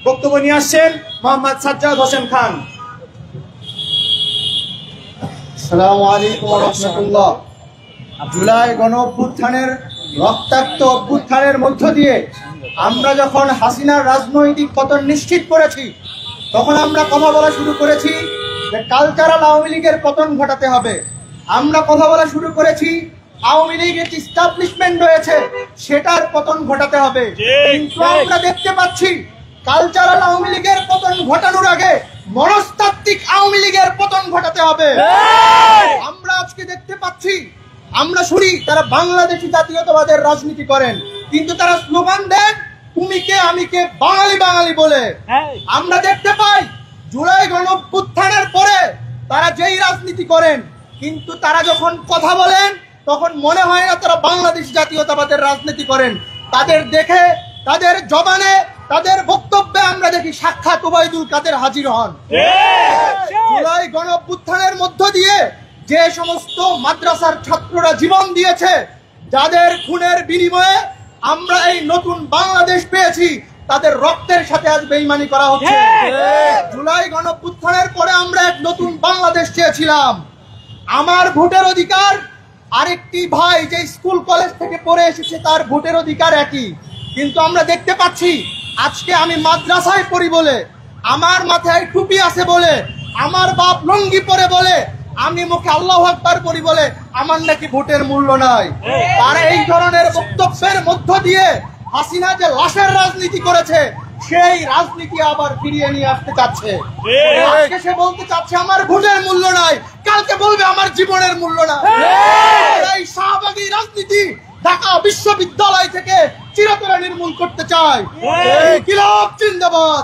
বক্তব্য নিয়ে আসছেন মোহাম্মদ সাজ্জাদ হোসেন খান। আসসালামু আলাইকুম ওয়া রাহমাতুল্লাহ। জুলাই গণ অভ্যুত্থানের রক্তাক্ত অভ্যুত্থানের মধ্য দিয়ে আমরা যখন হাসিনার রাজনৈতিক পতন নিশ্চিত করেছি, তখন আমরা কথা বলা শুরু করেছি যে কালচারাল আওয়ামী লীগের পতন ঘটাতে হবে। আমরা কথা বলা শুরু করেছি আওয়ামী লীগের যে এস্টাবলিশমেন্ট রয়েছে সেটার পতন ঘটাতে হবে। কিন্তু আমরা দেখতে পাচ্ছি কালচারাল আওয়ামী লীগের পতন ঘটানোর আগে মনস্তাত্ত্বিক আওয়ামী লীগের পতন ঘটাতে হবে। আমরা আজকে দেখতে পাচ্ছি, আমরা শুনি তারা বাংলাদেশি জাতীয়তাবাদের রাজনীতি করেন, কিন্তু তারা স্লোগান দেন তুমি কে আমি কে, বাঙালি বাঙালি বলে। আমরা দেখতে পাই জুলাই গণ অভ্যুত্থানের পরে তারা যেই রাজনীতি করেন, কিন্তু তারা যখন কথা বলেন তখন মনে হয় না তারা বাংলাদেশি জাতীয়তাবাদের রাজনীতি করেন। তাদের দেখে, তাদের জবানে, তাদের বক্তব্যে আমরা দেখি সাক্ষাৎ ওবায়দুল কাদের হাজির হন। জুলাই গণ অভ্যুত্থানের মধ্য দিয়ে যে সমস্ত মাদ্রাসার ছাত্ররা জীবন দিয়েছে, যাদের খুনের বিনিময়ে আমরা এই নতুন বাংলাদেশ পেয়েছি, তাদের রক্তের সাথে আজ বেইমানি করা হচ্ছে। জুলাই গণ অভ্যুত্থানের পরে আমরা এক নতুন বাংলাদেশ চেয়েছিলাম। আমার ভোটের অধিকার, আরেকটি ভাই যে স্কুল কলেজ থেকে পড়ে এসেছে তার ভোটের অধিকার একই, কিন্তু আমরা দেখতে পাচ্ছি আজকে আমি মাদ্রাসায় পড়ি বলে, আমার মাথায় টুপি আছে বলে, আমার বাপ লুঙ্গি পরে বলে, আমি মুখে আল্লাহু আকবার পড়ি বলে আমার নাকি ভোটের মূল্য নাই। তারা এই ধরনের বক্তব্যের মধ্য দিয়ে হাসিনা যে লাশের রাজনীতি করেছে সেই রাজনীতি আবার ফিরিয়ে নিয়ে আসতে চাচ্ছে। আজকে সে বলতে চাচ্ছে আমার ভোটের মূল্য নাই, কালকে বলবে আমার জীবনের মূল্য নাই। এই শাহবাগী রাজনীতি ঢাকা বিশ্ববিদ্যালয় থেকে চিরতরে নির্মূল করতে চায়। ইনকিলাব জিন্দাবাদ।